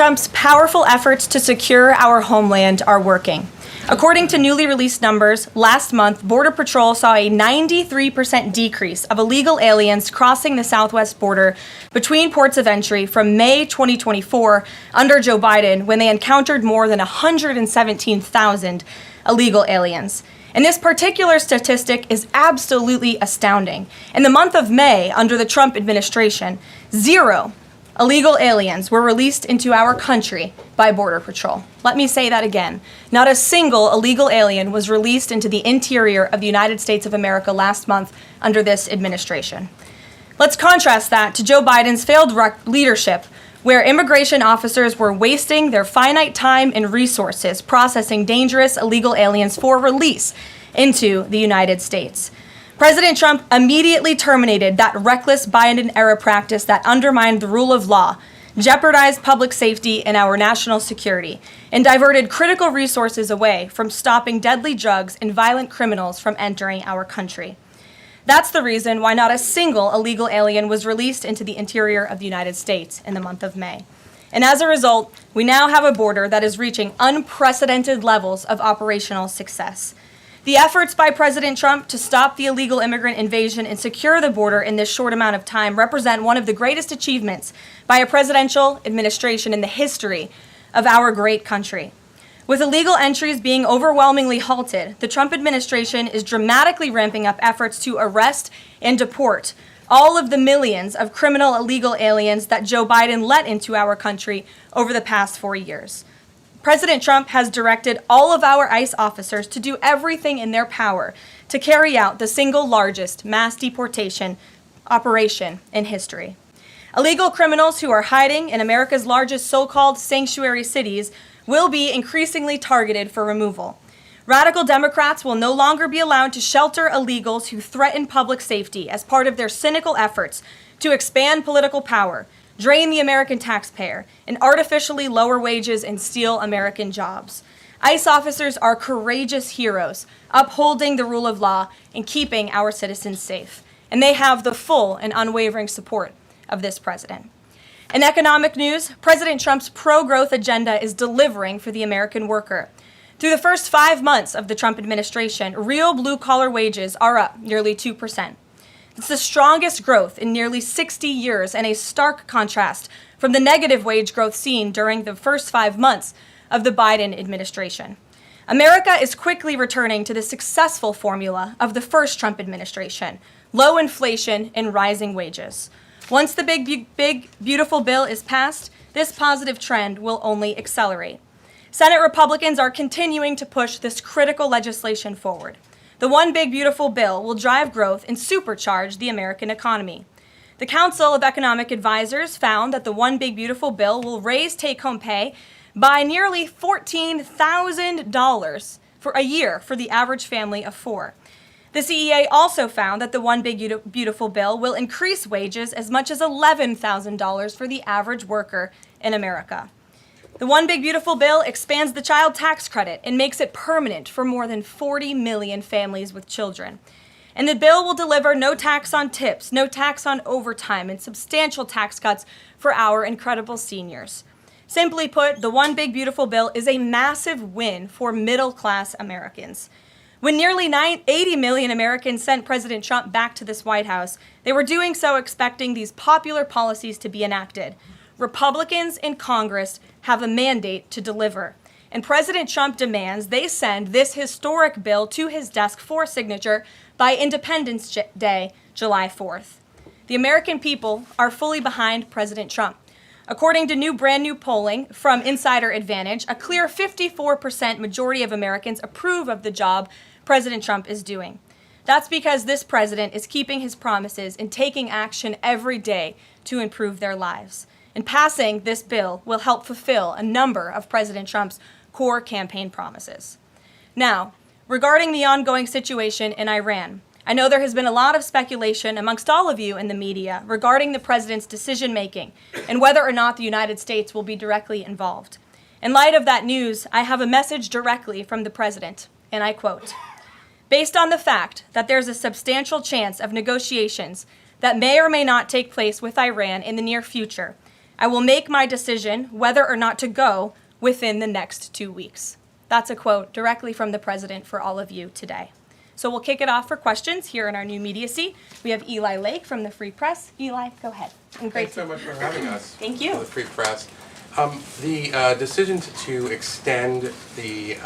Trump's powerful efforts to secure our homeland are working. According to newly released numbers, last month, Border Patrol saw a 93% decrease of illegal aliens crossing the southwest border between ports of entry from May 2024 under Joe Biden, when they encountered more than 117,000 illegal aliens. And this particular statistic is absolutely astounding. In the month of May, under the Trump administration, 0 illegal aliens were released into our country by Border Patrol. Let me say that again. Not a single illegal alien was released into the interior of the United States of America last month under this administration. Let's contrast that to Joe Biden's failed leadership, where immigration officers were wasting their finite time and resources processing dangerous illegal aliens for release into the United States. President Trump immediately terminated that reckless Biden-era practice that undermined the rule of law, jeopardized public safety and our national security, and diverted critical resources away from stopping deadly drugs and violent criminals from entering our country. That's the reason why not a single illegal alien was released into the interior of the United States in the month of May. And as a result, we now have a border that is reaching unprecedented levels of operational success. The efforts by President Trump to stop the illegal immigrant invasion and secure the border in this short amount of time represent one of the greatest achievements by a presidential administration in the history of our great country. With illegal entries being overwhelmingly halted, the Trump administration is dramatically ramping up efforts to arrest and deport all of the millions of criminal illegal aliens that Joe Biden let into our country over the past 4 years. President Trump has directed all of our ICE officers to do everything in their power to carry out the single largest mass deportation operation in history. Illegal criminals who are hiding in America's largest so-called sanctuary cities will be increasingly targeted for removal. Radical Democrats will no longer be allowed to shelter illegals who threaten public safety as part of their cynical efforts to expand political power, drain the American taxpayer, and artificially lower wages and steal American jobs. ICE officers are courageous heroes, upholding the rule of law and keeping our citizens safe. And they have the full and unwavering support of this president. In economic news, President Trump's pro-growth agenda is delivering for the American worker. Through the first 5 months of the Trump administration, real blue-collar wages are up nearly 2%. It's the strongest growth in nearly 60 years and a stark contrast from the negative wage growth seen during the first 5 months of the Biden administration. America is quickly returning to the successful formula of the first Trump administration: low inflation and rising wages. Once the big, beautiful bill is passed, this positive trend will only accelerate. Senate Republicans are continuing to push this critical legislation forward. The One Big Beautiful Bill will drive growth and supercharge the American economy. The Council of Economic Advisors found that the One Big Beautiful Bill will raise take-home pay by nearly $14,000 for a year for the average family of 4. The CEA also found that the One Big Beautiful Bill will increase wages as much as $11,000 for the average worker in America. The One Big Beautiful Bill expands the child tax credit and makes it permanent for more than 40 million families with children. And the bill will deliver no tax on tips, no tax on overtime, and substantial tax cuts for our incredible seniors. Simply put, the One Big Beautiful Bill is a massive win for middle-class Americans. When nearly 80 million Americans sent President Trump back to this White House, they were doing so expecting these popular policies to be enacted. Republicans in Congress have a mandate to deliver, and President Trump demands they send this historic bill to his desk for signature by Independence Day, July 4th. The American people are fully behind President Trump. According to brand new polling from Insider Advantage, a clear 54% majority of Americans approve of the job President Trump is doing. That's because this president is keeping his promises and taking action every day to improve their lives. And passing this bill will help fulfill a number of President Trump's core campaign promises. Now, regarding the ongoing situation in Iran, I know there has been a lot of speculation amongst all of you in the media regarding the president's decision-making and whether or not the United States will be directly involved. In light of that news, I have a message directly from the president, and I quote, "Based on the fact that there's a substantial chance of negotiations that may or may not take place with Iran in the near future, I will make my decision whether or not to go within the next 2 weeks. That's a quote directly from the president for all of you today. So we'll kick it off for questions here in our new media seat. We have Eli Lake from the Free Press. Eli, go ahead. And Thanks so much for having us. Thank you. For the Free Press. The decision to extend the,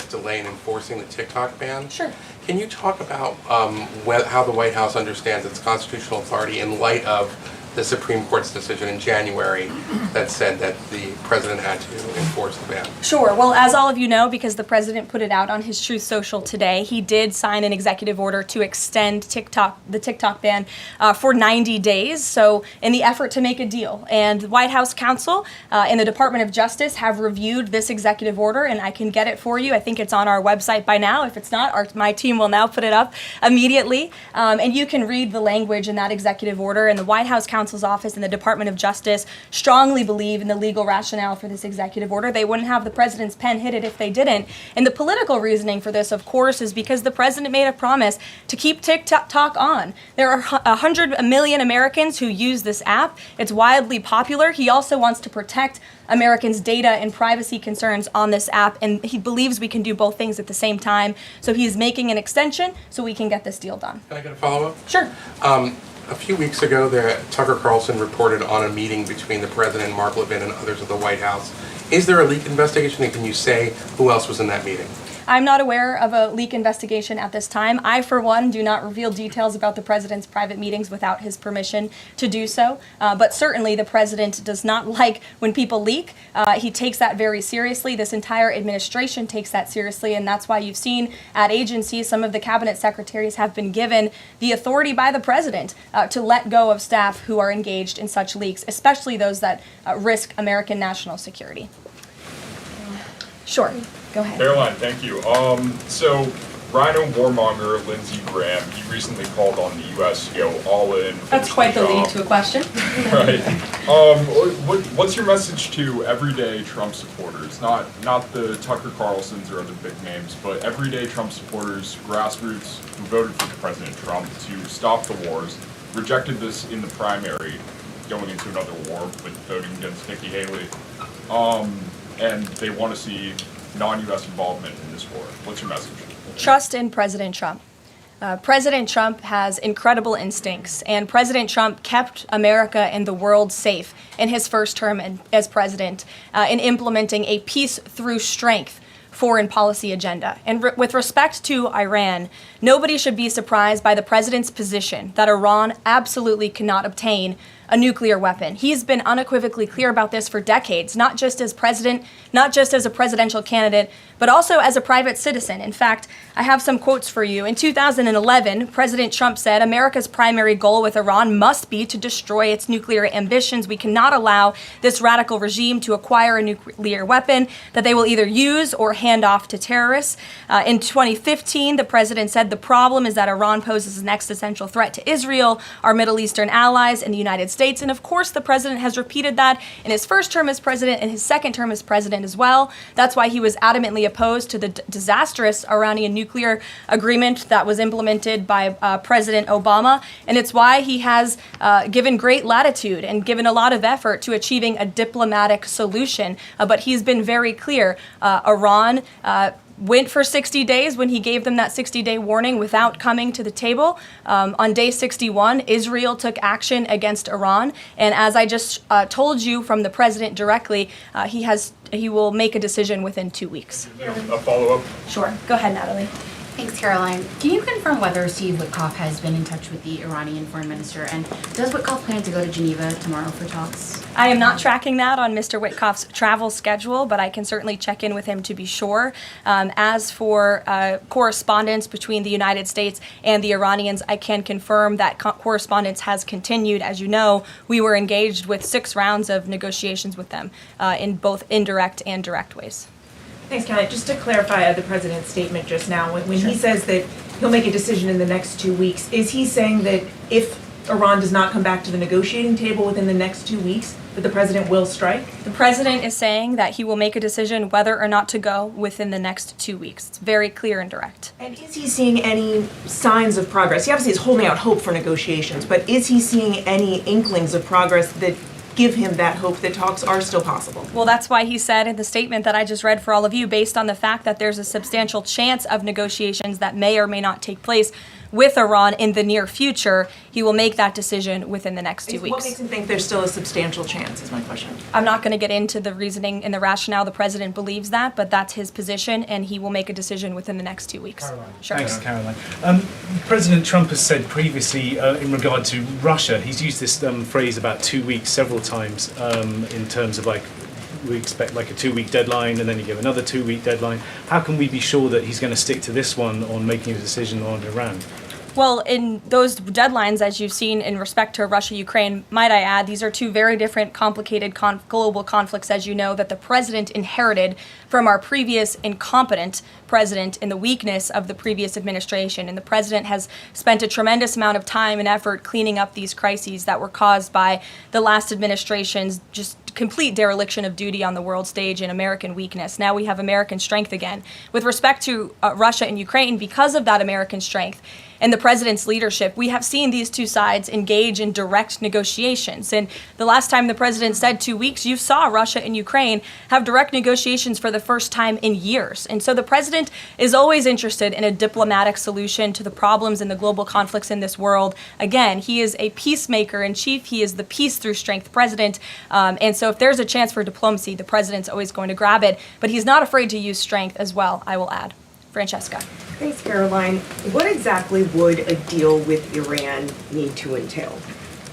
delay in enforcing the TikTok ban. Sure. Can you talk about how the White House understands its constitutional authority in light of the Supreme Court's decision in January that said that the president had to enforce the ban? Sure. Well, as all of you know, because the president put it out on his Truth Social today, he did sign an executive order to extend the TikTok ban for 90 days. So in the effort to make a deal. And the White House counsel and the Department of Justice have reviewed this executive order, and I can get it for you. I think it's on our website by now. If it's not, my team will now put it up immediately. And you can read the language in that executive order. And the White House counsel's office and the Department of Justice strongly believe in the legal rationale for this executive order. They wouldn't have the president's pen hit it if they didn't. And the political reasoning for this, of course, is because the president made a promise to keep TikTok on. There are 100 million Americans who use this app. It's wildly popular. He also wants to protect Americans' data and privacy concerns on this app, and he believes we can do both things at the same time. So he's making an extension so we can get this deal done. Can I get a follow-up? Sure. A few weeks ago, Tucker Carlson reported on a meeting between the president, Mark Leavitt, and others of the White House. Is there a leak investigation, and can you say who else was in that meeting? I'm not aware of a leak investigation at this time. I, for one, do not reveal details about the president's private meetings without his permission to do so. But certainly the president does not like when people leak. He takes that very seriously. This entire administration takes that seriously, and that's why you've seen at agencies some of the cabinet secretaries have been given the authority by the president to let go of staff who are engaged in such leaks, especially those that risk American national security. Sure. Go ahead. Karoline, thank you. So Rhino warmonger Lindsey Graham, he recently called on the U.S. to go all in. That's quite the lead to a question. Right. What's your message to everyday Trump supporters? Not the Tucker Carlsons or other big names, but everyday Trump supporters, grassroots who voted for President Trump to stop the wars, rejected this in the primary, going into another war with voting against Nikki Haley, and they want to see non-U.S. involvement in this war. What's your message? Trust in President Trump. President Trump has incredible instincts, and President Trump kept America and the world safe in his first term as president in implementing a peace through strength foreign policy agenda. And with respect to Iran, nobody should be surprised by the president's position that Iran absolutely cannot obtain a nuclear weapon. He's been unequivocally clear about this for decades, not just as president, not just as a presidential candidate, but also as a private citizen. In fact, I have some quotes for you. In 2011, President Trump said, "America's primary goal with Iran must be to destroy its nuclear ambitions. We cannot allow this radical regime to acquire a nuclear weapon that they will either use or hand off to terrorists." In 2015, the president said, "The problem is that Iran poses an existential threat to Israel, our Middle Eastern allies, and the United States." And of course, the president has repeated that in his first term as president and his second term as president as well. That's why he was adamantly opposed to the disastrous Iranian nuclear agreement that was implemented by President Obama. And it's why he has given great latitude and given a lot of effort to achieving a diplomatic solution. But he's been very clear. Iran went for 60 days when he gave them that 60-day warning without coming to the table. On day 61, Israel took action against Iran. And as I just told you from the president directly, he will make a decision within 2 weeks. A follow-up? Sure. Go ahead, Natalie. Thanks, Karoline. Can you confirm whether Steve Witkoff has been in touch with the Iranian foreign minister? And does Witkoff plan to go to Geneva tomorrow for talks? I am not tracking that on Mr. Witkoff's travel schedule, but I can certainly check in with him to be sure. As for correspondence between the United States and the Iranians, I can confirm that correspondence has continued. As you know, we were engaged with 6 rounds of negotiations with them in both indirect and direct ways. Thanks, Kelly. Just to clarify the president's statement just now, when he says that he'll make a decision in the next 2 weeks, is he saying that if Iran does not come back to the negotiating table within the next 2 weeks, that the president will strike? The president is saying that he will make a decision whether or not to go within the next 2 weeks. It's very clear and direct. And is he seeing any signs of progress? He obviously is holding out hope for negotiations, but is he seeing any inklings of progress that give him that hope that talks are still possible? Well, that's why he said in the statement that I just read for all of you, based on the fact that there's a substantial chance of negotiations that may or may not take place with Iran in the near future, he will make that decision within the next 2 weeks. What makes him think there's still a substantial chance, is my question. I'm not going to get into the reasoning and the rationale. The president believes that, but that's his position, and he will make a decision within the next 2 weeks. Karoline. Sure. Thanks, Caroline. President Trump has said previously in regard to Russia, he's used this phrase about 2 weeks several times in terms of like, we expect like a 2-week deadline and then you give another 2-week deadline. How can we be sure that he's going to stick to this one on making a decision on Iran? Well, in those deadlines, as you've seen in respect to Russia, Ukraine, might I add, these are two very different, complicated global conflicts, as you know, that the president inherited from our previous incompetent president in the weakness of the previous administration. And the president has spent a tremendous amount of time and effort cleaning up these crises that were caused by the last administration's just complete dereliction of duty on the world stage and American weakness. Now we have American strength again. With respect to Russia and Ukraine, because of that American strength and the president's leadership, we have seen these two sides engage in direct negotiations. And the last time the president said 2 weeks, you saw Russia and Ukraine have direct negotiations for the first time in years. And so the president is always interested in a diplomatic solution to the problems and the global conflicts in this world. Again, he is a peacemaker in chief. He is the peace through strength president. And so if there's a chance for diplomacy, the president's always going to grab it. But he's not afraid to use strength as well, I will add. Francesca. Thanks, Caroline. What exactly would a deal with Iran need to entail?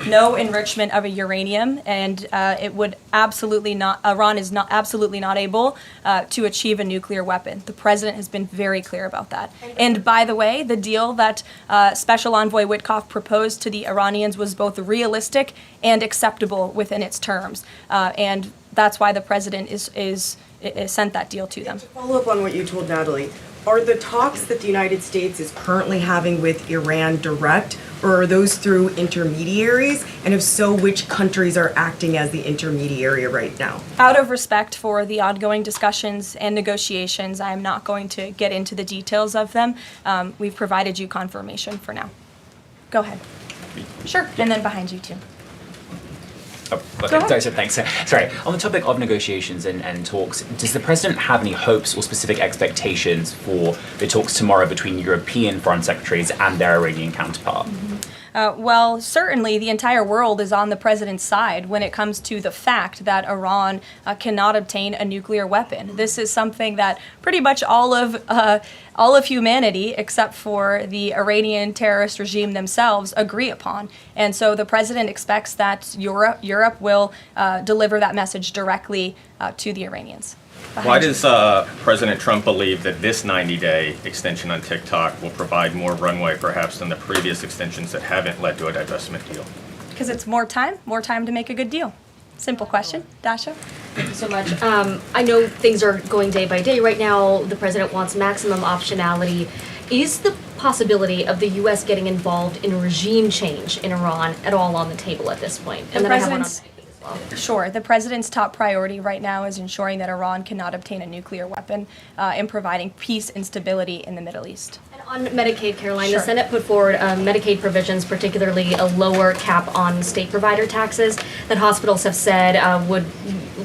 No enrichment of a uranium, and it would absolutely not. Iran is not absolutely not able to achieve a nuclear weapon. The president has been very clear about that. And by the way, the deal that Special Envoy Witkoff proposed to the Iranians was both realistic and acceptable within its terms, and that's why the president is sent that deal to them. To follow up on what you told Natalie, are the talks that the United States is currently having with Iran direct, or are those through intermediaries? And if so, which countries are acting as the intermediary right now? Out of respect for the ongoing discussions and negotiations, I am not going to get into the details of them. We've provided you confirmation for now. Go ahead. Sure, and then behind you too. Oh, okay. Sorry, so thanks. Sorry. On the topic of negotiations and talks, does the president have any hopes or specific expectations for the talks tomorrow between European foreign secretaries and their Iranian counterpart? Well, certainly the entire world is on the president's side when it comes to the fact that Iran cannot obtain a nuclear weapon. This is something that pretty much all of humanity, except for the Iranian terrorist regime themselves, agree upon. And so the president expects that Europe will deliver that message directly to the Iranians. Why does President Trump believe that this 90-day extension on TikTok will provide more runway perhaps than the previous extensions that haven't led to a divestment deal? Because it's more time to make a good deal. Simple question. Dasha? Thank you so much. I know things are going day by day. Right now, the president wants maximum optionality. Is the possibility of the U.S. getting involved in regime change in Iran at all on the table at this point? And then I have one on as well. Sure. The president's top priority right now is ensuring that Iran cannot obtain a nuclear weapon and providing peace and stability in the Middle East. On Medicaid, Caroline, Sure. The Senate put forward Medicaid provisions, particularly a lower cap on state provider taxes that hospitals have said would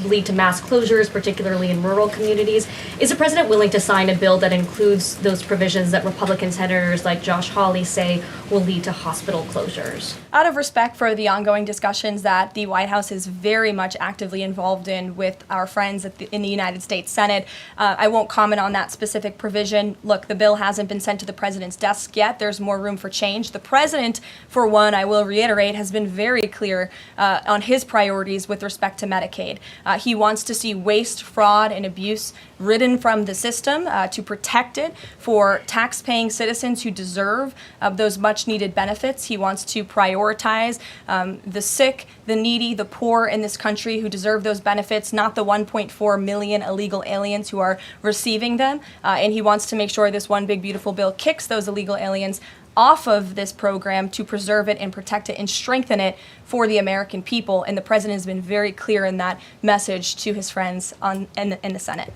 lead to mass closures, particularly in rural communities. Is the president willing to sign a bill that includes those provisions that Republican senators like Josh Hawley say will lead to hospital closures? Out of respect for the ongoing discussions that the White House is very much actively involved in with our friends in the United States Senate, I won't comment on that specific provision. Look, the bill hasn't been sent to the president's desk yet. There's more room for change. The president, for one, I will reiterate, has been very clear on his priorities with respect to Medicaid. He wants to see waste, fraud, and abuse ridden from the system to protect it for tax-paying citizens who deserve those much-needed benefits. He wants to prioritize the sick, the needy, the poor in this country who deserve those benefits, not the 1.4 million illegal aliens who are receiving them. And he wants to make sure this one big, beautiful bill kicks those illegal aliens off of this program to preserve it and protect it and strengthen it for the American people. And the president has been very clear in that message to his friends in the Senate.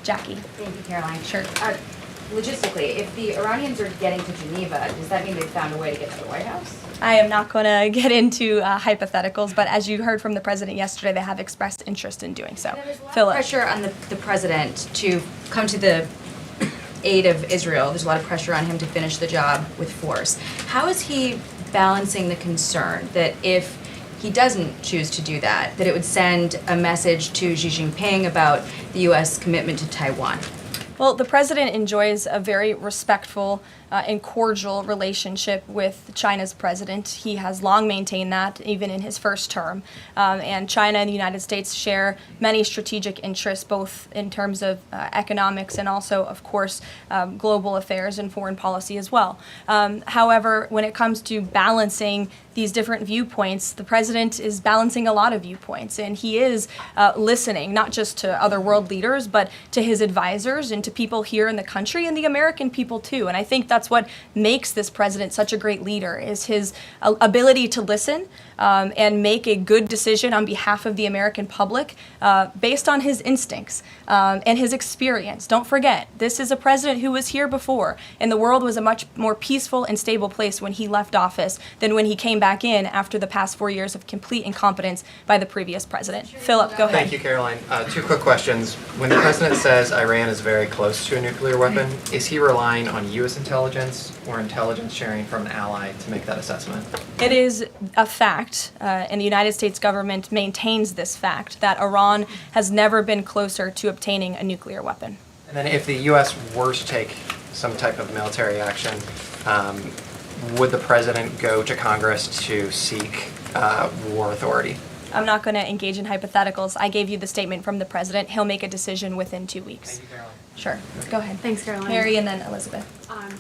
Jackie. Thank you, Caroline. Sure. logistically, if the Iranians are getting to Geneva, does that mean they've found a way to get to the White House? I am not going to get into hypotheticals, but as you heard from the president yesterday, they have expressed interest in doing so. There's a lot of Philip. pressure on the president to come to the aid of Israel. There's a lot of pressure on him to finish the job with force. How is he balancing the concern that if he doesn't choose to do that, that it would send a message to Xi Jinping about the U.S. commitment to Taiwan? Well, the president enjoys a very respectful and cordial relationship with China's president. He has long maintained that, even in his first term. And China and the United States share many strategic interests, both in terms of economics and also, of course, global affairs and foreign policy as well. However, when it comes to balancing these different viewpoints, the president is balancing a lot of viewpoints, and he is listening not just to other world leaders, but to his advisors and to people here in the country and the American people too. And I think that's what makes this president such a great leader, is his ability to listen and make a good decision on behalf of the American public based on his instincts and his experience. Don't forget, this is a president who was here before, and the world was a much more peaceful and stable place when he left office than when he came back in after the past 4 years of complete incompetence by the previous president. Philip, go ahead. Thank you, Caroline. Two quick questions. When the president says Iran is very close to a nuclear weapon, is he relying on U.S. intelligence or intelligence sharing from an ally to make that assessment? It is a fact, and the United States government maintains this fact, that Iran has never been closer to obtaining a nuclear weapon. And then if the U.S. were to take some type of military action, would the president go to Congress to seek war authority? I'm not going to engage in hypotheticals. I gave you the statement from the president. He'll make a decision within 2 weeks. Thank you, Caroline. Sure. Go ahead. Thanks, Karoline. Mary and then Elizabeth.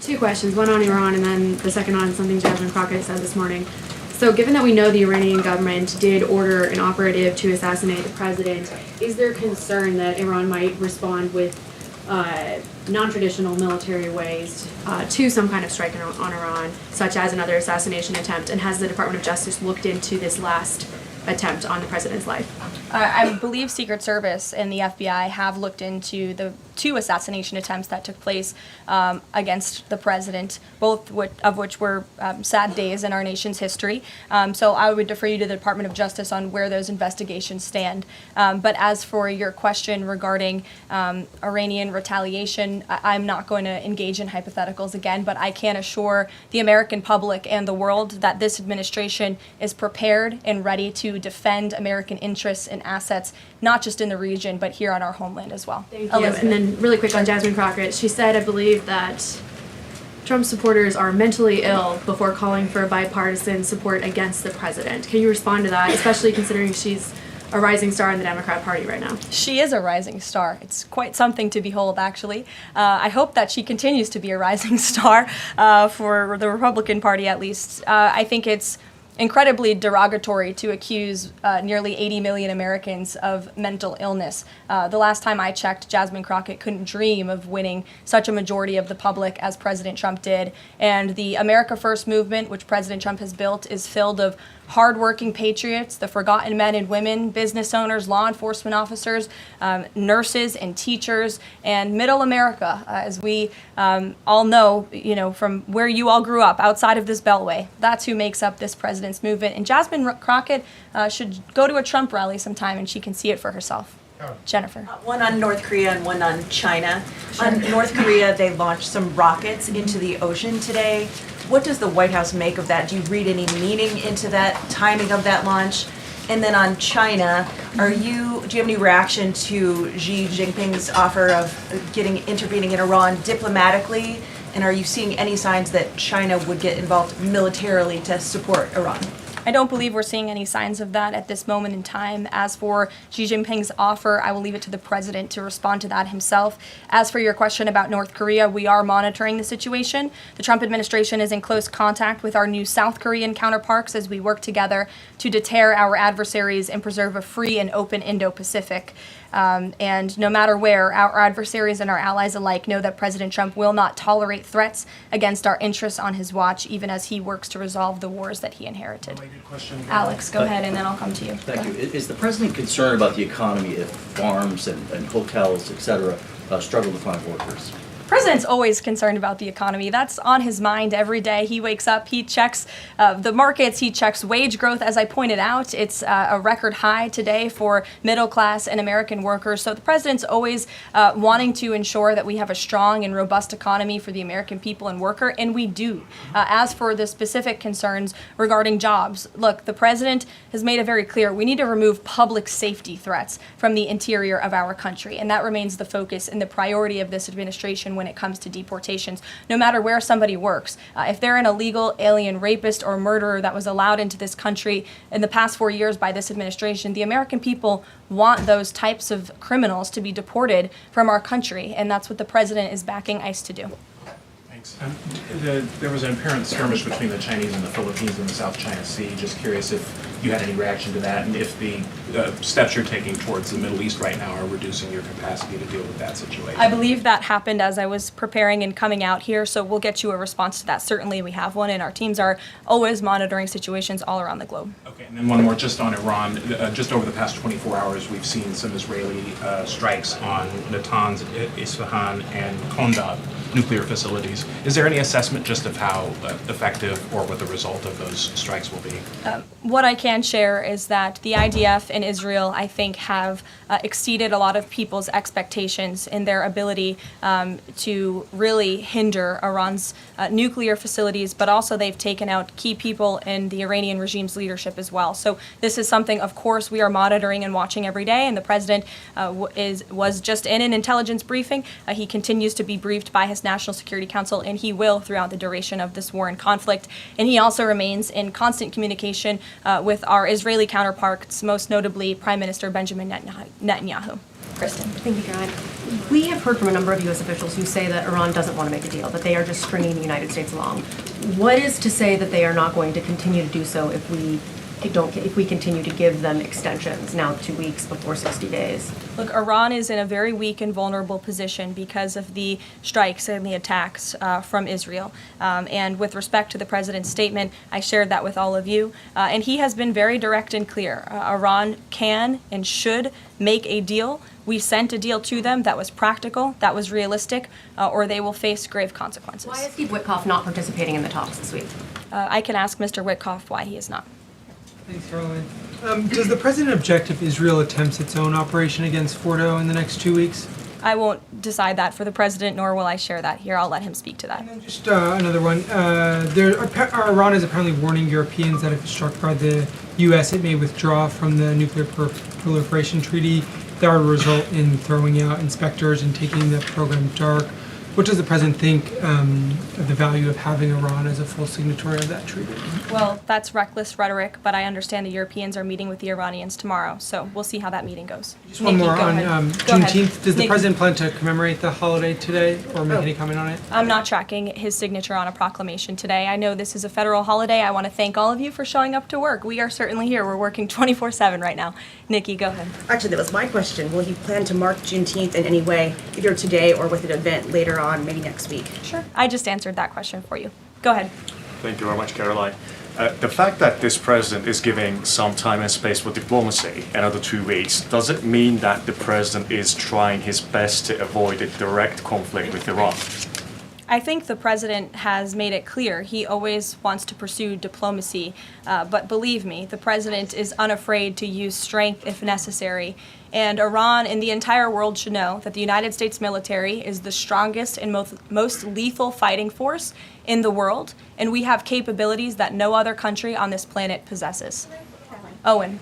Two questions, one on Iran and then the second on something Jasmine Crockett said this morning. So given that we know the Iranian government did order an operative to assassinate the president, is there concern that Iran might respond with non-traditional military ways to some kind of strike on Iran, such as another assassination attempt? And has the Department of Justice looked into this last attempt on the president's life? I believe Secret Service and the FBI have looked into the 2 assassination attempts that took place against the president, both of which were sad days in our nation's history. So I would defer you to the Department of Justice on where those investigations stand. But as for your question regarding Iranian retaliation, I'm not going to engage in hypotheticals again, but I can assure the American public and the world that this administration is prepared and ready to defend American interests and assets, not just in the region, but here on our homeland as well. Thank you. And then really quick on Jasmine Crockett, she said, I believe, that Trump supporters are mentally ill before calling for bipartisan support against the president. Can you respond to that, especially considering she's a rising star in the Democrat Party right now? She is a rising star. It's quite something to behold, actually. I hope that she continues to be a rising star for the Republican Party, at least. I think it's incredibly derogatory to accuse nearly 80 million Americans of mental illness. The last time I checked, Jasmine Crockett couldn't dream of winning such a majority of the public as President Trump did. And the America First movement, which President Trump has built, is filled of hardworking patriots, the forgotten men and women, business owners, law enforcement officers, nurses and teachers, and middle America, as we all know, from where you all grew up, outside of this beltway. That's who makes up this president's movement. And Jasmine Crockett should go to a Trump rally sometime and she can see it for herself. Jennifer. One on North Korea and one on China. On North Korea, they launched some rockets into the ocean today. What does the White House make of that? Do you read any meaning into that timing of that launch? And then on China, do you have any reaction to Xi Jinping's offer of intervening in Iran diplomatically? And are you seeing any signs that China would get involved militarily to support Iran? I don't believe we're seeing any signs of that at this moment in time. As for Xi Jinping's offer, I will leave it to the president to respond to that himself. As for your question about North Korea, we are monitoring the situation. The Trump administration is in close contact with our new South Korean counterparts as we work together to deter our adversaries and preserve a free and open Indo-Pacific. And no matter where, our adversaries and our allies alike know that President Trump will not tolerate threats against our interests on his watch, even as he works to resolve the wars that he inherited. Alex, go ahead, and then I'll come to you. Thank you. Is the president concerned about the economy if farms and hotels, et cetera, struggle to find workers? President's always concerned about the economy. That's on his mind every day. He wakes up, he checks the markets, he checks wage growth. As I pointed out, it's a record high today for middle class and American workers. So the president's always wanting to ensure that we have a strong and robust economy for the American people and worker, and we do. As for the specific concerns regarding jobs, look, the president has made it very clear we need to remove public safety threats from the interior of our country, and that remains the focus and the priority of this administration when it comes to deportations, no matter where somebody works. If they're an illegal alien rapist or murderer that was allowed into this country in the past 4 years by this administration, the American people want those types of criminals to be deported from our country, and that's what the president is backing ICE to do. Thanks. There was an apparent skirmish between the Chinese and the Philippines in the South China Sea. Just curious if you had any reaction to that, and if the steps you're taking towards the Middle East right now are reducing your capacity to deal with that situation. I believe that happened as I was preparing and coming out here, so we'll get you a response to that. Certainly we have one, and our teams are always monitoring situations all around the globe. Okay, and then one more just on Iran. Just over the past 24 hours, we've seen some Israeli strikes on Natanz, Isfahan, and Kondab nuclear facilities. Is there any assessment just of how effective or what the result of those strikes will be? What I can share is that the IDF and Israel, I think, have exceeded a lot of people's expectations in their ability to really hinder Iran's nuclear facilities, but also they've taken out key people in the Iranian regime's leadership as well. So this is something, of course, we are monitoring and watching every day, and the president was just in an intelligence briefing. He continues to be briefed by his National Security Council, and he will throughout the duration of this war and conflict. And he also remains in constant communication with our Israeli counterparts, most notably Prime Minister Benjamin Netanyahu. Kristen. Thank you, Caroline. We have heard from a number of U.S. officials who say that Iran doesn't want to make a deal, that they are just stringing the United States along. What is to say that they are not going to continue to do so if we continue to give them extensions, now 2 weeks before 60 days? Look, Iran is in a very weak and vulnerable position because of the strikes and the attacks from Israel. And with respect to the president's statement, I shared that with all of you. And he has been very direct and clear. Iran can and should make a deal. We sent a deal to them that was practical, that was realistic, or they will face grave consequences. Why is Steve Witkoff not participating in the talks this week? I can ask Mr. Witkoff why he is not. Thanks, Karoline. Does the president object if Israel attempts its own operation against Fordo in the next 2 weeks? I won't decide that for the president, nor will I share that here. I'll let him speak to that. Just another one. Iran is apparently warning Europeans that if struck by the U.S., it may withdraw from the nuclear proliferation treaty. That would result in throwing out inspectors and taking the program dark. What does the president think of the value of having Iran as a full signatory of that treaty? Well, that's reckless rhetoric, but I understand the Europeans are meeting with the Iranians tomorrow, so we'll see how that meeting goes. Just one more on Juneteenth. Does the president plan to commemorate the holiday today or make any comment on it? I'm not tracking his signature on a proclamation today. I know this is a federal holiday. I want to thank all of you for showing up to work. We are certainly here. We're working 24/7 right now. Nikki, go ahead. Actually, that was my question. Will you plan to mark Juneteenth in any way, either today or with an event later on, maybe next week? Sure. I just answered that question for you. Go ahead. Thank you very much, Caroline. The fact that this president is giving some time and space for diplomacy, another 2 weeks, does it mean that the president is trying his best to avoid a direct conflict with Iran? I think the president has made it clear he always wants to pursue diplomacy, but believe me, the president is unafraid to use strength if necessary. And Iran and the entire world should know that the United States military is the strongest and most lethal fighting force in the world, and we have capabilities that no other country on this planet possesses. Owen.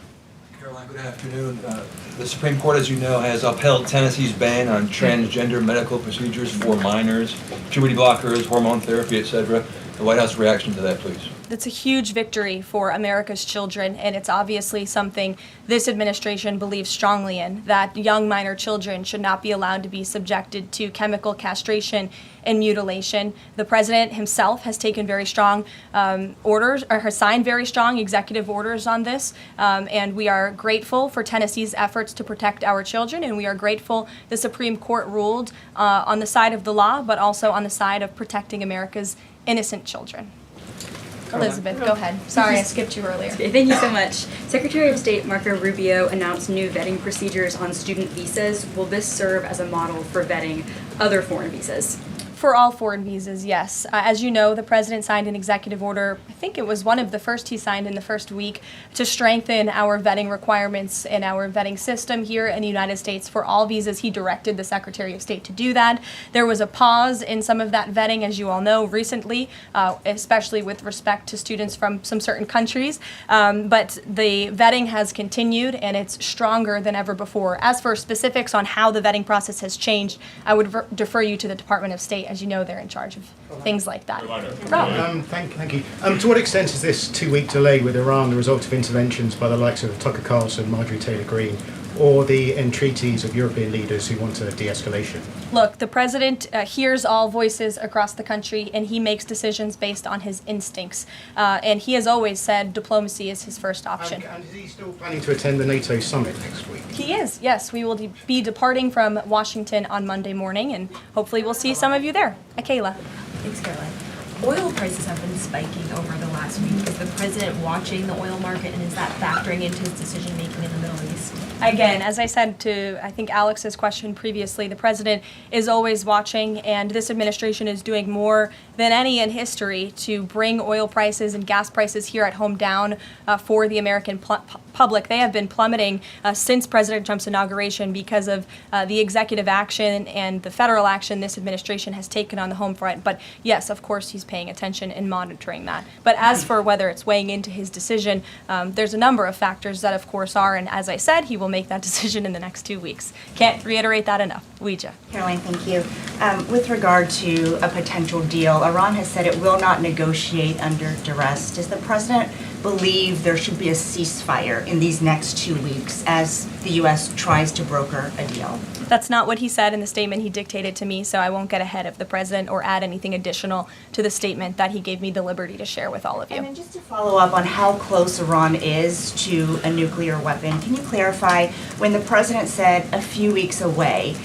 Caroline, good afternoon. The Supreme Court, as you know, has upheld Tennessee's ban on transgender medical procedures for minors, puberty blockers, hormone therapy, etc. The White House reaction to that, please. That's a huge victory for America's children, and it's obviously something this administration believes strongly in, that young minor children should not be allowed to be subjected to chemical castration and mutilation. The president himself has taken very strong orders, or has signed very strong executive orders on this, and we are grateful for Tennessee's efforts to protect our children, and we are grateful the Supreme Court ruled on the side of the law, but also on the side of protecting America's innocent children. Elizabeth, go ahead. Sorry, I skipped you earlier. Thank you so much. Secretary of State Marco Rubio announced new vetting procedures on student visas. Will this serve as a model for vetting other foreign visas? For all foreign visas, yes. As you know, the president signed an executive order, I think it was one of the first he signed in the first week, to strengthen our vetting requirements and our vetting system here in the United States for all visas. He directed the Secretary of State to do that. There was a pause in some of that vetting, as you all know, recently, especially with respect to students from some certain countries. But the vetting has continued, and it's stronger than ever before. As for specifics on how the vetting process has changed, I would defer you to the Department of State. As you know, they're in charge of things like that. Rob. Thank you. To what extent is this 2-week delay with Iran the result of interventions by the likes of Tucker Carlson, Marjorie Taylor Greene, or the entreaties of European leaders who want a de-escalation? Look, the president hears all voices across the country, and he makes decisions based on his instincts. And he has always said diplomacy is his first option. And is he still planning to attend the NATO summit next week? He is, yes. We will be departing from Washington on Monday morning, and hopefully we'll see some of you there. Kayla. Thanks, Caroline. Oil prices have been spiking over the last week. Is the president watching the oil market, and is that factoring into his decision-making in the Middle East? Again, as I said to, I think, Alex's question previously, the president is always watching, and this administration is doing more than any in history to bring oil prices and gas prices here at home down for the American public. They have been plummeting since President Trump's inauguration because of the executive action and the federal action this administration has taken on the home front. But yes, of course, he's paying attention and monitoring that. But as for whether it's weighing into his decision, there's a number of factors that, of course, are, and as I said, he will make that decision in the next 2 weeks. Can't reiterate that enough. Ouija. Karoline, thank you. With regard to a potential deal, Iran has said it will not negotiate under duress. Does the president believe there should be a ceasefire in these next 2 weeks as the U.S. tries to broker a deal? That's not what he said in the statement he dictated to me, so I won't get ahead of the president or add anything additional to the statement that he gave me the liberty to share with all of you. And then just to follow up on how close Iran is to a nuclear weapon, can you clarify when the president said a few weeks away,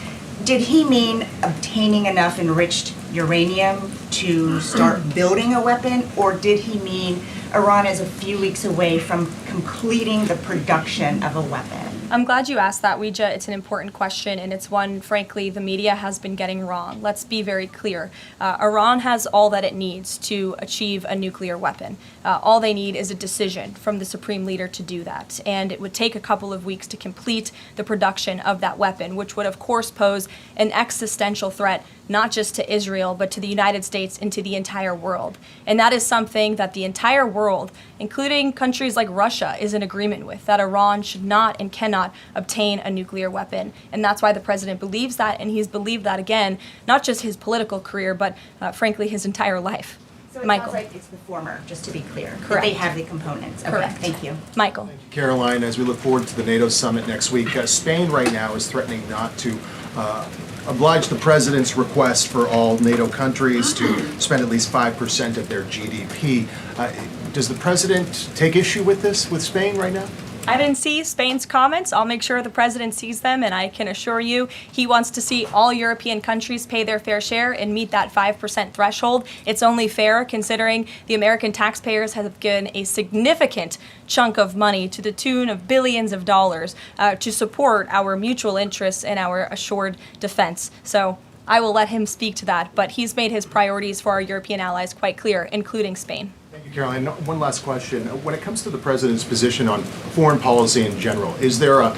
did he mean obtaining enough enriched uranium to start building a weapon, or did he mean Iran is a few weeks away from completing the production of a weapon? I'm glad you asked that, Ouija. It's an important question, and it's one, frankly, the media has been getting wrong. Let's be very clear. Iran has all that it needs to achieve a nuclear weapon. All they need is a decision from the supreme leader to do that, and it would take a couple of weeks to complete the production of that weapon, which would, of course, pose an existential threat not just to Israel, but to the United States and to the entire world. And that is something that the entire world, including countries like Russia, is in agreement with, that Iran should not and cannot obtain a nuclear weapon. And that's why the president believes that, and he's believed that, again, not just his political career, but frankly, his entire life. So it Michael. sounds like it's the former, just to be clear. That Correct. they have the components. Okay, Correct. thank you. Michael. Caroline, as we look forward to the NATO summit next week, Spain right now is threatening not to oblige the president's request for all NATO countries to spend at least 5% of their GDP. Does the president take issue with this, with Spain right now? I didn't see Spain's comments. I'll make sure the president sees them, and I can assure you he wants to see all European countries pay their fair share and meet that 5% threshold. It's only fair considering the American taxpayers have given a significant chunk of money to the tune of billions of dollars to support our mutual interests and our assured defense. So I will let him speak to that, but he's made his priorities for our European allies quite clear, including Spain. Thank you, Caroline. One last question. When it comes to the president's position on foreign policy in general, is there a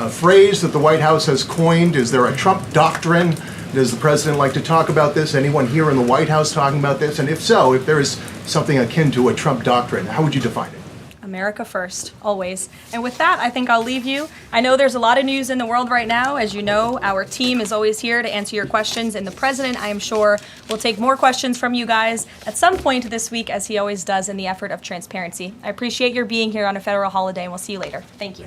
phrase that the White House has coined? Is there a Trump doctrine? Does the president like to talk about this? Anyone here in the White House talking about this? And if so, if there is something akin to a Trump doctrine, how would you define it? America first, always. And with that, I think I'll leave you. I know there's a lot of news in the world right now. As you know, our team is always here to answer your questions, and the president, I am sure, will take more questions from you guys at some point this week, as he always does in the effort of transparency. I appreciate your being here on a federal holiday, and we'll see you later. Thank you.